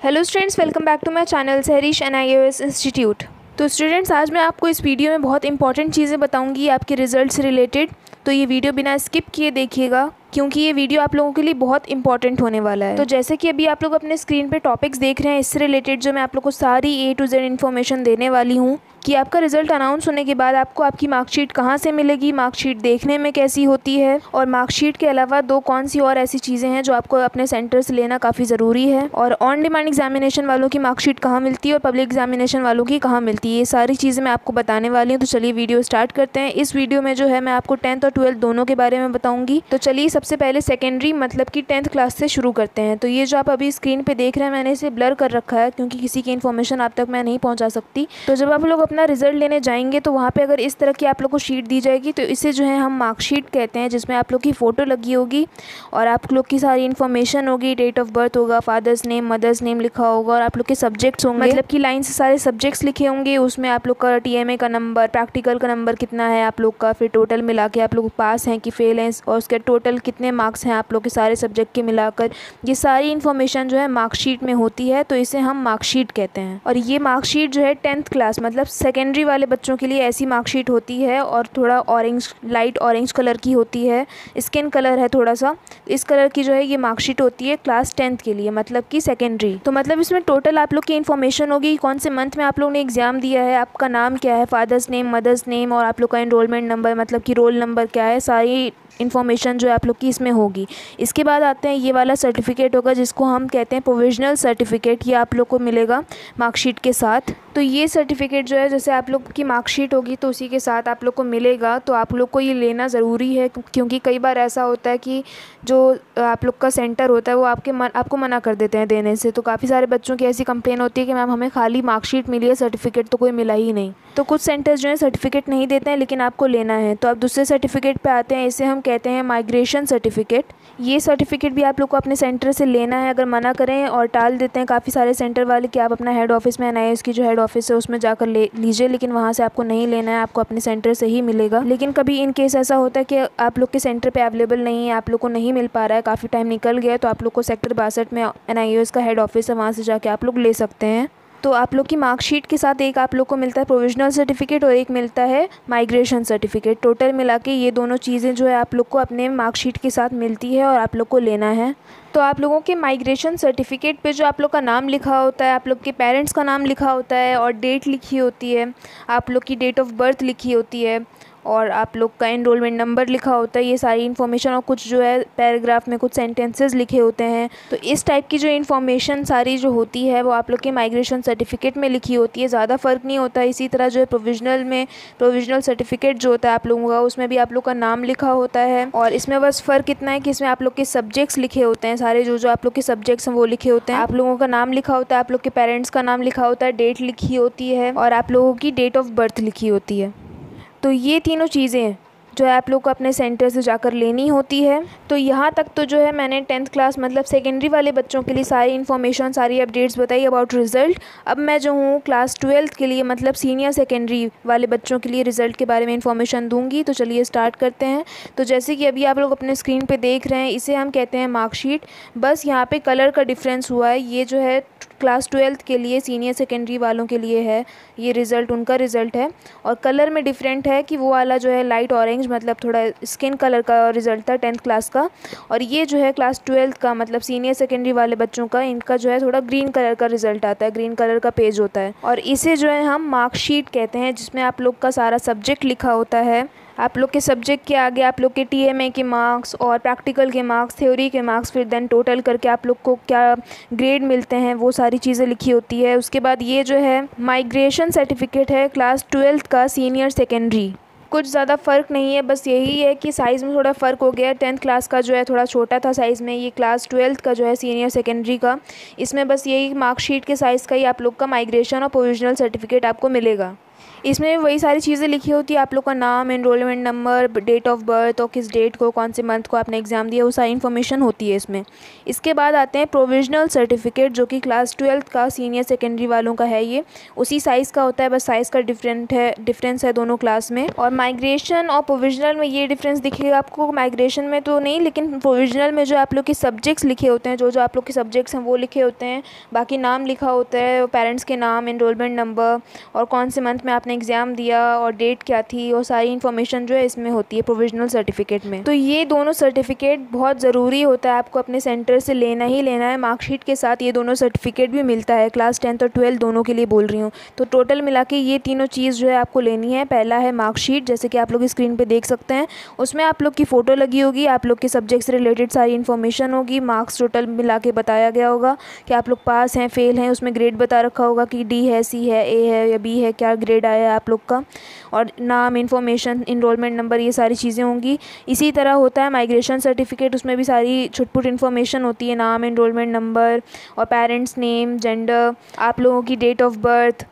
Hello students, welcome back to my channel Sahrish NIOS institute. तो students, आज मैं आपको इस वीडियो में बहुत इंपॉर्टेंट चीज़ें बताऊंगी आपके रिजल्ट से रिलेटेड। तो ये वीडियो बिना स्किप किए देखिएगा क्योंकि ये वीडियो आप लोगों के लिए बहुत इंपॉर्टेंट होने वाला है। तो जैसे कि अभी आप लोग अपने स्क्रीन पे टॉपिक्स देख रहे हैं, इससे रिलेटेड जो मैं आप लोग को सारी A to Z इन्फॉर्मेशन देने वाली हूँ कि आपका रिजल्ट अनाउंस होने के बाद आपको आपकी मार्कशीट कहाँ से मिलेगी, मार्कशीट देखने में कैसी होती है, और मार्कशीट के अलावा दो कौन सी और ऐसी चीज़ें हैं जो आपको अपने सेंटर से लेना काफ़ी ज़रूरी है, और ऑन डिमांड एग्जामिनेशन वालों की मार्कशीट कहाँ मिलती है और पब्लिक एग्जामिनेशन वालों की कहाँ मिलती है। ये सारी चीज़ें मैं आपको बताने वाली हूँ। तो चलिए वीडियो स्टार्ट करते हैं। इस वीडियो में जो है मैं आपको 10th और 12th दोनों के बारे में बताऊँगी। तो चलिए सबसे पहले सेकेंडरी मतलब कि 10th क्लास से शुरू करते हैं। तो ये जो आप अभी स्क्रीन पर देख रहे हैं, मैंने इसे ब्लर कर रखा है क्योंकि किसी की इन्फॉर्मेशन आप तक मैं नहीं पहुँचा सकती। तो जब आप लोग अपना रिजल्ट लेने जाएंगे तो वहाँ पे अगर इस तरह की आप लोग को शीट दी जाएगी तो इसे जो है हम मार्कशीट कहते हैं, जिसमें आप लोग की फ़ोटो लगी होगी और आप लोग की सारी इन्फॉर्मेशन होगी। डेट ऑफ बर्थ होगा, फादर्स नेम, मदर्स नेम लिखा होगा, और आप लोग के सब्जेक्ट्स होंगे, मतलब कि लाइन से सारे सब्जेक्ट्स लिखे होंगे। उसमें आप लोग का TMA का नंबर, प्रैक्टिकल का नंबर कितना है आप लोग का, फिर टोटल मिला के आप लोग पास हैं कि फेल हैं, और उसके टोटल कितने मार्क्स हैं आप लोग के सारे सब्जेक्ट के मिलाकर। ये सारी इन्फॉर्मेशन जो है मार्कशीट में होती है, तो इसे हम मार्कशीट कहते हैं। और ये मार्कशीट जो है 10th क्लास मतलब सेकेंडरी वाले बच्चों के लिए ऐसी मार्कशीट होती है, और थोड़ा ऑरेंज, लाइट ऑरेंज कलर की होती है, स्किन कलर है थोड़ा सा, इस कलर की जो है ये मार्कशीट होती है क्लास 10th के लिए, मतलब कि सेकेंडरी। तो मतलब इसमें टोटल आप लोग की इन्फॉर्मेशन होगी, कौन से मंथ में आप लोग ने एग्जाम दिया है, आपका नाम क्या है, फादर्स नेम, मदर्स नेम, और आप लोग का एनरोलमेंट नंबर मतलब कि रोल नंबर क्या है, सारी इन्फॉर्मेशन जो है आप लोग की इसमें होगी। इसके बाद आते हैं ये वाला सर्टिफिकेट होगा जिसको हम कहते हैं प्रोविजनल सर्टिफिकेट। ये आप लोग को मिलेगा मार्कशीट के साथ। तो ये सर्टिफिकेट जो है, जैसे आप लोग की मार्कशीट होगी तो उसी के साथ आप लोग को मिलेगा, तो आप लोग को ये लेना ज़रूरी है क्योंकि कई बार ऐसा होता है कि जो आप लोग का सेंटर होता है वो आपको मना कर देते हैं देने से। तो काफ़ी सारे बच्चों की ऐसी कंप्लेन होती है कि मैम हमें खाली मार्कशीट मिली है, सर्टिफिकेट तो कोई मिला ही नहीं। तो कुछ सेंटर्स जो है सर्टिफिकेट नहीं देते हैं लेकिन आपको लेना है। तो अब दूसरे सर्टिफिकेट पे आते हैं, इसे हम कहते हैं माइग्रेशन सर्टिफिकेट। ये सर्टिफिकेट भी आप लोग को अपने सेंटर से लेना है। अगर मना करें और टाल देते हैं काफ़ी सारे सेंटर वाले कि आप अपना हेड ऑफिस में NIOS की जो हेड ऑफिस है उसमें जाकर ले लीजिए, लेकिन वहाँ से आपको नहीं लेना है, आपको अपने सेंटर से ही मिलेगा। लेकिन कभी इन केस ऐसा होता है कि आप लोग के सेंटर पे अवेलेबल नहीं है, आप लोग को नहीं मिल पा रहा है, काफ़ी टाइम निकल गया, तो आप लोग को सेक्टर 62 में NIOS का हेड ऑफिस है, वहाँ से जाके आप लोग ले सकते हैं। तो आप लोग की मार्कशीट के साथ एक आप लोग को मिलता है प्रोविजनल सर्टिफिकेट और एक मिलता है माइग्रेशन सर्टिफिकेट। टोटल मिला के ये दोनों चीज़ें जो है आप लोग को अपने मार्कशीट के साथ मिलती है और आप लोग को लेना है। तो आप लोगों के माइग्रेशन सर्टिफिकेट पे जो आप लोग का नाम लिखा होता है, आप लोग के पेरेंट्स का नाम लिखा होता है, और डेट लिखी होती है, आप लोग की डेट ऑफ बर्थ लिखी होती है, और आप लोग का एनरोलमेंट नंबर लिखा होता है, ये सारी इन्फॉर्मेशन, और कुछ जो है पैराग्राफ में कुछ सेंटेंसेस लिखे होते हैं। तो इस टाइप की जो इन्फॉर्मेशन सारी जो होती है वो आप लोग के माइग्रेशन सर्टिफिकेट में लिखी होती है। ज़्यादा फ़र्क नहीं होता। इसी तरह जो है प्रोविजनल सर्टिफिकेट जो होता है आप लोगों का, उसमें भी आप लोग का नाम लिखा होता है, और इसमें बस फ़र्क इतना है कि इसमें आप लोग के सब्जेक्ट्स लिखे होते हैं, सारे जो आप लोग के सब्जेक्ट्स हैं वो लिखे होते हैं, आप लोगों का नाम लिखा होता है, आप लोग के पेरेंट्स का नाम लिखा होता है, डेट लिखी होती है, और आप लोगों की डेट ऑफ बर्थ लिखी होती है। तो ये तीनों चीज़ें जो है आप लोग को अपने सेंटर से जाकर लेनी होती है। तो यहाँ तक तो जो है मैंने 10th क्लास मतलब सेकेंडरी वाले बच्चों के लिए सारी इन्फॉर्मेशन, सारी अपडेट्स बताई अबाउट रिज़ल्ट। अब मैं जो हूँ क्लास 12th के लिए मतलब सीनियर सेकेंडरी वाले बच्चों के लिए रिज़ल्ट के बारे में इन्फॉर्मेशन दूंगी। तो चलिए स्टार्ट करते हैं। तो जैसे कि अभी आप लोग अपने स्क्रीन पर देख रहे हैं, इसे हम कहते हैं मार्कशीट। बस यहाँ पर कलर का डिफरेंस हुआ है। ये जो है क्लास 12th के लिए सीनियर सेकेंडरी वालों के लिए है, ये रिज़ल्ट उनका रिज़ल्ट है, और कलर में डिफरेंट है कि वो वाला जो है लाइट ऑरेंज मतलब थोड़ा स्किन कलर का रिज़ल्ट था 10th क्लास का, और ये जो है क्लास 12th का मतलब सीनियर सेकेंडरी वाले बच्चों का, इनका जो है थोड़ा ग्रीन कलर का रिज़ल्ट आता है, ग्रीन कलर का पेज होता है, और इसे जो है हम मार्कशीट कहते हैं, जिसमें आप लोग का सारा सब्जेक्ट लिखा होता है। आप लोग के सब्जेक्ट के आगे आप लोग के TMA के मार्क्स और प्रैक्टिकल के मार्क्स, थ्योरी के मार्क्स, फिर देन टोटल करके आप लोग को क्या ग्रेड मिलते हैं वो सारी चीज़ें लिखी होती है। उसके बाद ये जो है माइग्रेशन सर्टिफिकेट है क्लास 12th का सीनियर सेकेंडरी। कुछ ज़्यादा फ़र्क नहीं है, बस यही है कि साइज़ में थोड़ा फ़र्क हो गया। 10th क्लास का जो है थोड़ा छोटा था साइज़ में, ये क्लास 12th का जो है सीनियर सेकेंडरी का, इसमें बस यही मार्कशीट के साइज़ का ही आप लोग का माइग्रेशन और प्रोविजनल सर्टिफिकेट आपको मिलेगा। इसमें वही सारी चीज़ें लिखी होती है, आप लोग का नाम, enrolment number, date of birth और किस डेट को, कौन से मंथ को आपने एग्ज़ाम दिया, वो सारी इन्फॉर्मेशन होती है इसमें। इसके बाद आते हैं प्रोविजनल सर्टिफिकेट, जो कि क्लास 12th का सीनियर सेकेंडरी वालों का है। ये उसी साइज़ का होता है, बस साइज़ का डिफरेंस है दोनों क्लास में। और माइग्रेशन और प्रोविजनल में ये डिफरेंस दिखेगा आपको, माइग्रेशन में तो नहीं, लेकिन प्रोविजनल में जो आप लोग के सब्जेक्ट्स लिखे होते हैं, जो आप लोग के सब्जेक्ट्स हैं वो लिखे होते हैं, बाकी नाम लिखा होता है, पेरेंट्स के नाम, एनरोलमेंट नंबर और कौन से मंथ में आपने एग्ज़ाम दिया और डेट क्या थी, और सारी इन्फॉर्मेशन जो है इसमें होती है प्रोविजनल सर्टिफिकेट में। तो ये दोनों सर्टिफिकेट बहुत ज़रूरी होता है, आपको अपने सेंटर से लेना ही लेना है। मार्कशीट के साथ ये दोनों सर्टिफिकेट भी मिलता है, क्लास 10th और 12th दोनों के लिए बोल रही हूँ। तो टोटल मिला के ये तीनों चीज़ जो है आपको लेनी है। पहला है मार्कशीट, जैसे कि आप लोग स्क्रीन पर देख सकते हैं, उसमें आप लोग की फ़ोटो लगी होगी, आप लोग के सब्जेक्ट से रिलेटेड सारी इन्फॉर्मेशन होगी, मार्क्स टोटल मिला के बताया गया होगा कि आप लोग पास हैं, फेल हैं, उसमें ग्रेड बता रखा होगा कि डी है, सी है, ए है या बी है, क्या ग्रेड आया है आप लोग का, और नाम, इन्फॉर्मेशन, इनरोलमेंट नंबर, ये सारी चीज़ें होंगी। इसी तरह होता है माइग्रेशन सर्टिफिकेट, उसमें भी सारी छुटपुट इन्फॉर्मेशन होती है, नाम, इनरोलमेंट नंबर और पेरेंट्स नेम, जेंडर, आप लोगों की डेट ऑफ बर्थ।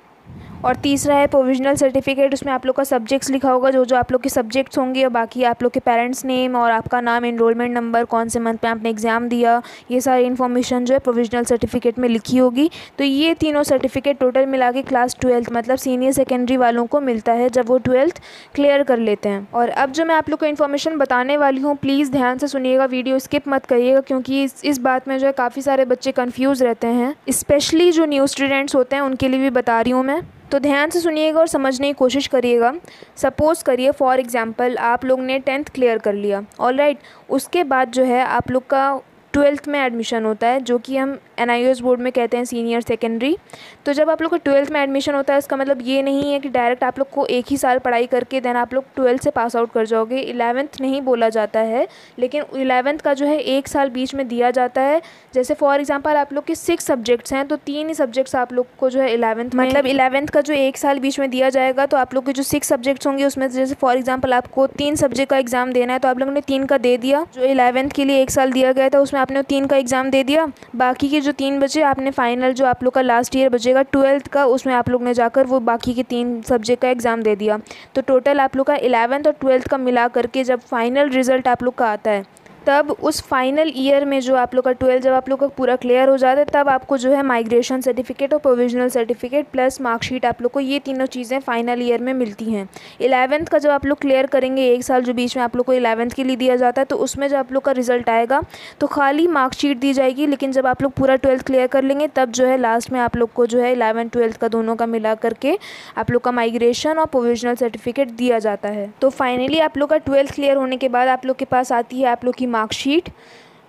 और तीसरा है प्रोविजनल सर्टिफिकेट, उसमें आप लोग का सब्जेक्ट्स लिखा होगा, जो आप लोग के सब्जेक्ट्स होंगे, और बाकी आप लोग के पेरेंट्स नेम और आपका नाम, एनरोलमेंट नंबर, कौन से मंथ में आपने एग्ज़ाम दिया, ये सारी इन्फॉर्मेशन जो है प्रोविजनल सर्टिफिकेट में लिखी होगी। तो ये तीनों सर्टिफिकेट टोटल मिला के क्लास 12th मतलब सीनियर सेकेंडरी वालों को मिलता है जब वो 12th क्लियर कर लेते हैं। और अब जो मैं आप लोग को इन्फॉर्मेशन बताने वाली हूँ, प्लीज़ ध्यान से सुनिएगा, वीडियो स्किप मत करिएगा, क्योंकि इस बात में जो है काफ़ी सारे बच्चे कन्फ्यूज़ रहते हैं, स्पेशली जो न्यू स्टूडेंट्स होते हैं उनके लिए भी बता रही हूँ मैं। तो ध्यान से सुनिएगा और समझने की कोशिश करिएगा। सपोज़ करिए फॉर एग्ज़ाम्पल आप लोग ने 10th क्लियर कर लिया, ऑलराइट, उसके बाद जो है आप लोग का 12th में एडमिशन होता है, जो कि हम NIOS बोर्ड में कहते हैं सीनियर सेकेंडरी। तो जब आप लोग का 12th में एडमिशन होता है, इसका मतलब ये नहीं है कि डायरेक्ट आप लोग को एक ही साल पढ़ाई करके देन आप लोग 12th से पास आउट कर जाओगे। 11th नहीं बोला जाता है, लेकिन 11th का जो है एक साल बीच में दिया जाता है। जैसे फॉर एग्जांपल आप लोग के 6 सब्जेक्ट्स हैं, तो 3 ही सब्जेक्ट्स आप लोग को जो है 11th मतलब 11th का जो एक साल बीच में दिया जाएगा। तो आप लोग के जो 6 सब्जेक्ट्स होंगे उसमें जैसे फॉर एग्जाम्पल आपको 3 सब्जेक्ट का एग्ज़ाम देना है, तो आप लोगों ने 3 का दे दिया। जो 11th के लिए एक साल दिया गया था उसमें आपने 3 का एग्ज़ाम दे दिया, बाकी के जो 3 बचे आपने फाइनल जो आप लोग का लास्ट ईयर बचेगा 12th का, उसमें आप लोग ने जाकर वो बाकी के 3 सब्जेक्ट का एग्ज़ाम दे दिया। तो टोटल आप लोग का 11th और 12th का मिला करके जब फाइनल रिज़ल्ट आप लोग का आता है, तब उस फाइनल ईयर में जो आप लोग का 12 जब आप लोग का पूरा क्लियर हो जाता है, तब आपको जो है माइग्रेशन सर्टिफिकेट और प्रोविजनल सर्टिफिकेट प्लस मार्कशीट आप लोग को ये तीनों चीज़ें फाइनल ईयर में मिलती हैं। 11th का जब आप लोग क्लियर करेंगे, एक साल जो बीच में आप लोग को 11th के लिए दिया जाता है, तो उसमें जब आप लोग का रिजल्ट आएगा तो खाली मार्कशीट दी जाएगी। लेकिन जब आप लोग पूरा 12th क्लियर कर लेंगे, तब जो है लास्ट में आप लोग को जो है 11th 12th का दोनों का मिला करके आप लोग का माइग्रेशन और प्रोविजनल सर्टिफिकेट दिया जाता है। तो फाइनली आप लोग का 12th क्लियर होने के बाद आप लोग के पास आती है आप लोग की marksheet,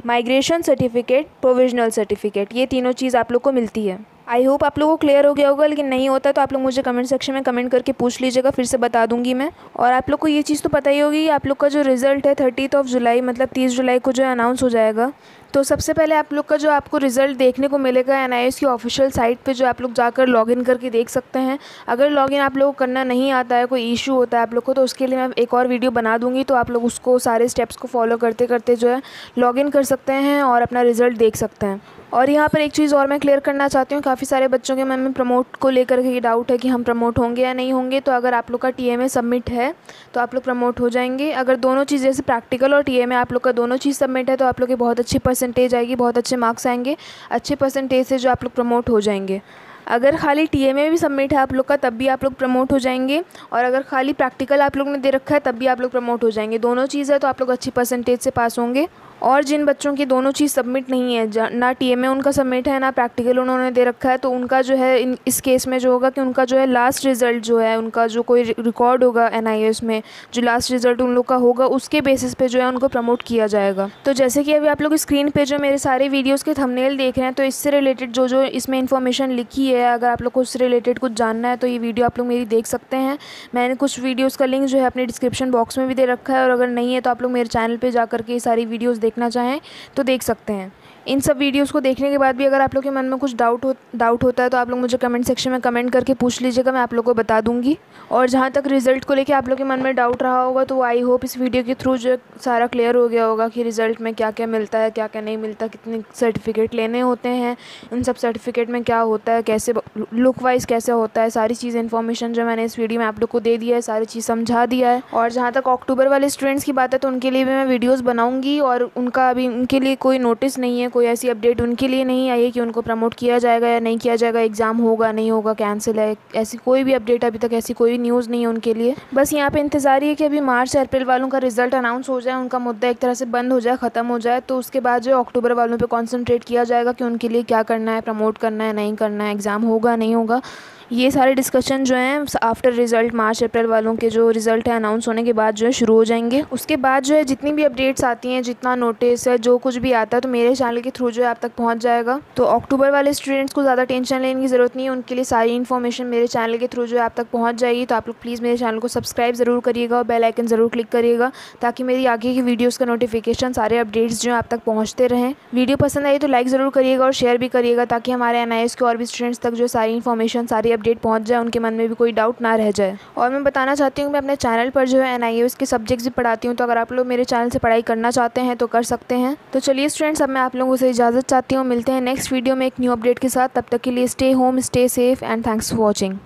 migration certificate, provisional certificate, ये तीनों चीज़ आप लोग को मिलती है। आई होप आप लोगों को क्लियर हो गया होगा, लेकिन नहीं होता तो आप लोग मुझे कमेंट सेक्शन में कमेंट करके पूछ लीजिएगा, फिर से बता दूंगी मैं। और आप लोग को ये चीज़ तो पता ही होगी, आप लोग का जो रिज़ल्ट है 30 जुलाई मतलब 30 जुलाई को जो है अनाउंस हो जाएगा। तो सबसे पहले आप लोग का जो आपको रिज़ल्ट देखने को मिलेगा NIOS की ऑफिशियल साइट पे, जो आप लोग जाकर लॉगिन करके देख सकते हैं। अगर लॉगिन आप लोगों को करना नहीं आता है, कोई इशू होता है आप लोग को, तो उसके लिए मैं एक और वीडियो बना दूंगी, तो आप लोग उसको सारे स्टेप्स को फॉलो करते करते जो है लॉगिन कर सकते हैं और अपना रिज़ल्ट देख सकते हैं। और यहाँ पर एक चीज़ और मैं क्लियर करना चाहती हूँ, काफ़ी सारे बच्चों के मन में प्रमोट को लेकर के डाउट है कि हम प्रमोट होंगे या नहीं होंगे। तो अगर आप लोग का TMA सबमिट है तो आप लोग प्रमोट हो जाएंगे। अगर दोनों चीज़ जैसे प्रैक्टिकल और TMA आप लोग का दोनों चीज़ सबमिट है, तो आप लोग की बहुत अच्छी परसेंटेज आएगी, बहुत अच्छे मार्क्स आएंगे, अच्छे परसेंटेज से जो आप लोग प्रमोट हो जाएंगे। अगर खाली TMA भी सबमिट है आप लोग का, तब भी आप लोग प्रमोट हो जाएंगे। और अगर खाली प्रैक्टिकल आप लोग ने दे रखा है, तब भी आप लोग प्रमोट हो जाएंगे। दोनों चीज़ है तो आप लोग अच्छी परसेंटेज से पास होंगे। और जिन बच्चों की दोनों चीज़ सबमिट नहीं है, ना TMA उनका सबमिट है ना प्रैक्टिकल उन्होंने दे रखा है, तो उनका जो है इस केस में जो होगा कि उनका जो है लास्ट रिज़ल्ट जो है, उनका जो कोई रिकॉर्ड होगा NIOS में, जो लास्ट रिज़ल्ट उन लोग का होगा, उसके बेसिस पे जो है उनको प्रमोट किया जाएगा। तो जैसे कि अभी आप लोग स्क्रीन पे जो मेरे सारे वीडियोज़ के थंबनेल देख रहे हैं, तो इससे रिलेटेड जो जो इसमें इन्फॉर्मेशन लिखी है, अगर आप लोग को उससे रिलेटेड कुछ जानना है तो ये वीडियो आप लोग मेरी देख सकते हैं। मैंने कुछ वीडियोज़ का लिंक जो है अपने डिस्क्रिप्शन बॉक्स में भी दे रखा है, और अगर नहीं है तो आप लोग मेरे चैनल पर जा करके ये सारी वीडियोज़ देखना चाहें तो देख सकते हैं। इन सब वीडियोस को देखने के बाद भी अगर आप लोग के मन में कुछ डाउट होता है तो आप लोग मुझे कमेंट सेक्शन में कमेंट करके पूछ लीजिएगा, मैं आप लोग को बता दूंगी। और जहाँ तक रिज़ल्ट को लेके आप लोग के मन में डाउट रहा होगा तो आई होप इस वीडियो के थ्रू जो सारा क्लियर हो गया होगा कि रिज़ल्ट में क्या क्या मिलता है, क्या क्या नहीं मिलता, कितने सर्टिफिकेट लेने होते हैं, उन सब सर्टिफिकेट में क्या होता है, कैसे लुक वाइज कैसे होता है, सारी चीज़ इन्फॉर्मेशन जो मैंने इस वीडियो में आप लोग को दे दिया है, सारी चीज़ समझा दिया है। और जहाँ तक अक्टूबर वाले स्टूडेंट्स की बात है तो उनके लिए भी मैं वीडियोज़ बनाऊँगी और उनका अभी उनके लिए कोई नोटिस नहीं है, कोई ऐसी अपडेट उनके लिए नहीं आई है कि उनको प्रमोट किया जाएगा या नहीं किया जाएगा, एग्ज़ाम होगा नहीं होगा, कैंसिल है, ऐसी कोई भी अपडेट अभी तक ऐसी कोई न्यूज़ नहीं है उनके लिए। बस यहाँ पे इंतज़ार है कि अभी मार्च या अप्रैल वालों का रिजल्ट अनाउंस हो जाए, उनका मुद्दा एक तरह से बंद हो जाए, ख़त्म हो जाए, तो उसके बाद जो अक्टूबर वालों पे कॉन्सेंट्रेट किया जाएगा कि उनके लिए क्या करना है, प्रमोट करना है नहीं करना है, एग्ज़ाम होगा नहीं होगा। ये सारे डिस्कशन जो हैं आफ्टर रिज़ल्ट मार्च अप्रैल वालों के जो रिज़ल्ट है अनाउंस होने के बाद जो है शुरू हो जाएंगे। उसके बाद जो है जितनी भी अपडेट्स आती हैं, जितना नोटिस है, जो कुछ भी आता है तो मेरे चैनल के थ्रू जो है आप तक पहुंच जाएगा। तो अक्टूबर वाले स्टूडेंट्स को ज़्यादा टेंशन लेने की ज़रूरत नहीं है, उनके लिए सारी इन्फॉर्मेशन मेरे चैनल के थ्रू जो है आप तक पहुँच जाएगी। तो आप लोग प्लीज़ मेरे चैनल को सब्सक्राइब ज़रूर करिएगा और बेल आइकन ज़रूर क्लिक करिएगा ताकि मेरी आगे की वीडियोज़ का नोटिफिकेशन सारे अपडेट्स जो है आप तक पहुँचते रहें। वीडियो पसंद आई तो लाइक ज़रूर करिएगा और शेयर भी करिएगा ताकि हमारे NIS के और भी स्टूडेंट्स तक जो सारी इन्फॉर्मेशन सारी अपडेट पहुँच जाए, उनके मन में भी कोई डाउट ना रह जाए। और मैं बताना चाहती हूँ मैं अपने चैनल पर जो है NIOS के सब्जेक्ट्स भी पढ़ाती हूँ, तो अगर आप लोग मेरे चैनल से पढ़ाई करना चाहते हैं तो कर सकते हैं। तो चलिए स्टूडेंट्स, अब मैं आप लोगों से इजाज़त चाहती हूँ, मिलते हैं नेक्स्ट वीडियो में एक न्यू अपडेट के साथ। तब तक के लिए stay home, stay safe and thanks for watching.